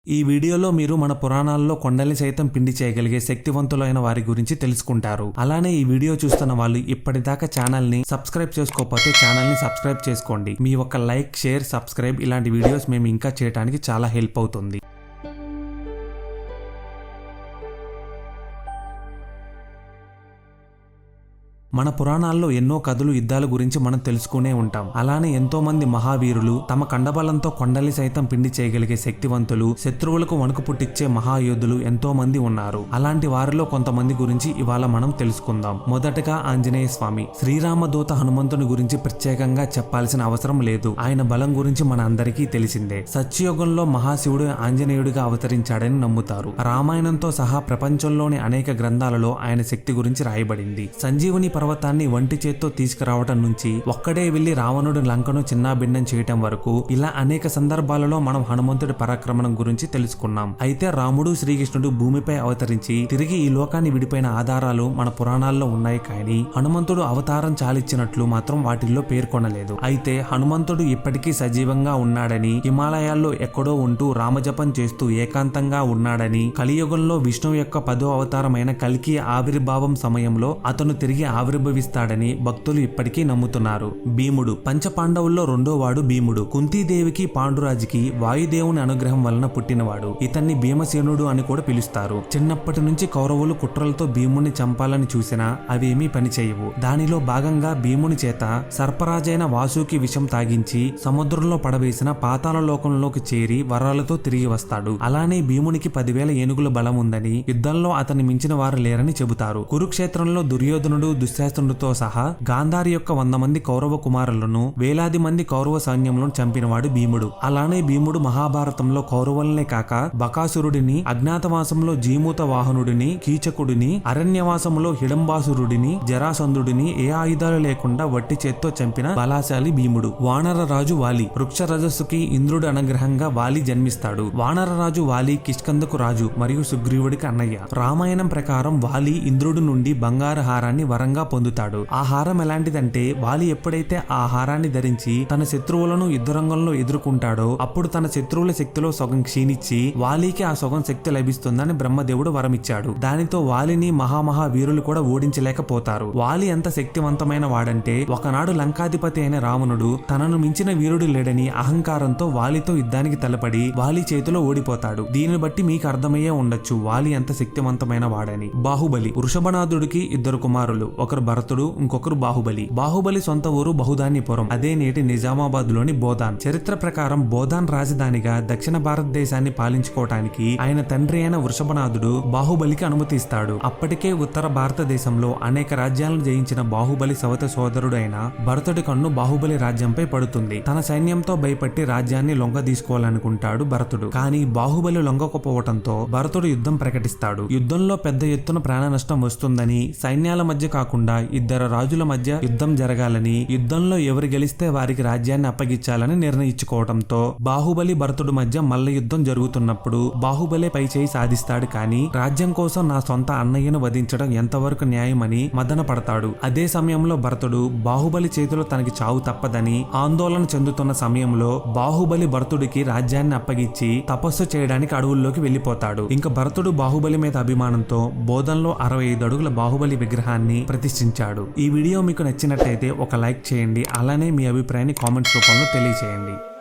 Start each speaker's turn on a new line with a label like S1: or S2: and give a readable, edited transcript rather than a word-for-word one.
S1: ఈ వీడియోలో మీరు మన పురాణాల్లో కొండల్ని సైతం పిండి చేయగలిగే శక్తివంతులైన వారి గురించి తెలుసుకుంటారు. అలానే ఈ వీడియో చూస్తున్న వాళ్ళు ఇప్పటిదాకా ఛానల్ ని సబ్స్క్రైబ్ చేసుకోకపోతే ఛానల్ ని సబ్స్క్రైబ్ చేసుకోండి. మీ ఒక్క లైక్, షేర్, సబ్స్క్రైబ్ ఇలాంటి వీడియోస్ మేము ఇంకా చేయడానికి చాలా హెల్ప్ అవుతుంది. మన పురాణాల్లో ఎన్నో కథలు, యుద్ధాల గురించి మనం తెలుసుకునే ఉంటాం. అలానే ఎంతో మంది మహావీరులు తమ కండబలంతో కొండల్ని సైతం పిండి చేయగలిగే శక్తివంతులు, శత్రువులకు వణుకు పుట్టించే మహాయోధులు ఎంతో మంది ఉన్నారు. అలాంటి వారిలో కొంతమంది గురించి ఇవాళ మనం తెలుసుకుందాం. మొదటగా ఆంజనేయ స్వామి. శ్రీరామదూత హనుమంతుని గురించి ప్రత్యేకంగా చెప్పాల్సిన అవసరం లేదు. ఆయన బలం గురించి మన అందరికీ తెలిసిందే. సత్యయుగంలో మహాశివుడు ఆంజనేయుడిగా అవతరించాడని నమ్ముతారు. రామాయణంతో సహా ప్రపంచంలోని అనేక గ్రంథాలలో ఆయన శక్తి గురించి రాయబడింది. సంజీవుని పర్వతాన్ని వంటి చేత్తో తీసుకురావటం నుంచి ఒక్కడే వెళ్లి రావణుడి లంకను చిన్నాభిన్నం చేయటం వరకు ఇలా అనేక సందర్భాలలో మనం హనుమంతుడి పరాక్రమణం గురించి తెలుసుకున్నాం. అయితే రాముడు, శ్రీకృష్ణుడు భూమిపై అవతరించి తిరిగి ఈ లోకాన్ని విడిపోయిన ఆధారాలు మన పురాణాల్లో ఉన్నాయి. కానీ హనుమంతుడు అవతారం చాలిచ్చినట్లు మాత్రం వాటిల్లో పేర్కొనలేదు. అయితే హనుమంతుడు ఇప్పటికీ సజీవంగా ఉన్నాడని, హిమాలయాల్లో ఎక్కడో ఉంటూ రామజపం చేస్తూ ఏకాంతంగా ఉన్నాడని, కలియుగంలో విష్ణువు యొక్క 10వ అవతారమైన కల్కి ఆవిర్భావం సమయంలో అతను తిరిగి ఆవిర్భవిస్తాడని భక్తులు ఇప్పటికీ నమ్ముతున్నారు. భీముడు. పంచపాండవుల్లో రెండో వాడు భీముడు. కుంతీదేవికి, పాండురాజుకి వాయుదేవుని అనుగ్రహం వలన పుట్టినవాడు. ఇతన్ని భీమసేనుడు అని కూడా పిలుస్తారు. చిన్నప్పటి నుంచి కౌరవులు కుట్రలతో భీముని చంపాలని చూసినా అవేమీ పనిచేయవు. దానిలో భాగంగా భీముని చేత సర్పరాజైన వాసుకి విషం తాగించి సముద్రంలో పడవేసిన పాతాళ లోకంలోకి చేరి వరాలతో తిరిగి వస్తాడు. అలానే భీమునికి 10,000 ఏనుగుల బలం ఉందని, యుద్ధంలో అతన్ని మించిన వారు లేరని చెబుతారు. కురుక్షేత్రంలో దుర్యోధనుడు, దుశ్శాసనుడితో సహా గాంధారి యొక్క 100 మంది కౌరవ కుమారులను, వేలాది మంది కౌరవ సైన్యంలో చంపినవాడు భీముడు. అలానే భీముడు మహాభారతంలో కౌరవులనే కాక బకాసురుడిని, అజ్ఞాతవాసంలో జీమూత వాహనుడిని, కీచకుడిని, అరణ్యవాసంలో హిడంబాసురుడిని, జరాసంధుడిని ఏ ఆయుధాలు లేకుండా వట్టి చేత్తో చంపిన బలాశాలి భీముడు. వానర రాజు వాలి. వృక్ష రజస్సుకి ఇంద్రుడి అనుగ్రహంగా వాలి జన్మిస్తాడు. వానర రాజు వాలి కిష్కందకు రాజు మరియు సుగ్రీవుడికి అన్నయ్య. రామాయణం ప్రకారం వాలి ఇంద్రుడి నుండి బంగారు హారాన్ని వరంగా పొందుతాడు. ఆ హారం ఎలాంటిదంటే, వాలి ఎప్పుడైతే ఆ హారాన్ని ధరించి తన శత్రువులను యుద్ధరంగంలో ఎదుర్కొంటాడో అప్పుడు తన శత్రువుల శక్తిలో సగం క్షీణించి వాలికి ఆ సగం శక్తి లభిస్తుందని బ్రహ్మదేవుడు వరమిచ్చాడు. దానితో వాలిని మహామహా వీరులు కూడా ఓడించలేకపోతారు. వాలి ఎంత శక్తివంతమైన వాడంటే, ఒకనాడు లంకాధిపతి అయిన రావణుడు తనను మించిన వీరుడు లేడని అహంకారంతో వాలితో యుద్ధానికి తలపడి వాలి చేతిలో ఓడిపోతాడు. దీనిని బట్టి మీకు అర్థమయ్యే ఉండొచ్చు వాలి ఎంత శక్తివంతమైన వాడని. బాహుబలి. వృషభనాథుడికి 2 కుమారులు. ఒకరు భరతుడు, ఇంకొకరు బాహుబలి. బాహుబలి సొంత ఊరు బహుధాన్యపురం. అదే నేటి నిజామాబాద్ లోని బోధాన్. చరిత్ర ప్రకారం బోధాన్ రాజధానిగా దక్షిణ భారతదేశాన్ని పాలించుకోవటానికి ఆయన తండ్రి అయిన వృషభనాథుడు బాహుబలికి అనుమతిస్తాడు. అప్పటికే ఉత్తర భారతదేశంలో అనేక రాజ్యాలను జయించిన బాహుబలి సవత సోదరుడు అయిన భరతుడి కన్ను బాహుబలి రాజ్యంపై పడుతుంది. తన సైన్యంతో భయపట్టి రాజ్యాన్ని లొంగ తీసుకోవాలనుకుంటాడు భరతుడు. కానీ బాహుబలి లొంగకపోవటంతో భరతుడు యుద్ధం ప్రకటిస్తాడు. యుద్ధంలో పెద్ద ఎత్తున ప్రాణ నష్టం వస్తుందని, సైన్యాల మధ్య కాకుండా 2 రాజుల మధ్య యుద్ధం జరగాలని, యుద్ధంలో ఎవరు గెలిస్తే వారికి రాజ్యాన్ని అప్పగించాలని నిర్ణయించుకోవడంతో బాహుబలి, భరతుడు మధ్య మల్ల యుద్ధం జరుగుతున్నప్పుడు బాహుబలి పై చేయి సాధిస్తాడు. కానీ రాజ్యం కోసం నా సొంత అన్నయ్యను వధించడం ఎంతవరకు న్యాయమని మదన పడతాడు. అదే సమయంలో భరతుడు బాహుబలి చేతిలో తనకి చావు తప్పదని ఆందోళన చెందుతున్న సమయంలో బాహుబలి భరతుడికి రాజ్యాన్ని అప్పగించి తపస్సు చేయడానికి అడవుల్లోకి వెళ్లిపోతాడు. ఇంకా భరతుడు బాహుబలి మీద అభిమానంతో బోధనలో 65 అడుగుల బాహుబలి విగ్రహాన్ని ప్రతిష్ఠించాడు. ఈ వీడియో మీకు నచ్చినట్టయితే ఒక లైక్ చేయండి. అలానే మీ అభిప్రాయాన్ని కామెంట్స్ రూపంలో తెలియజేయండి.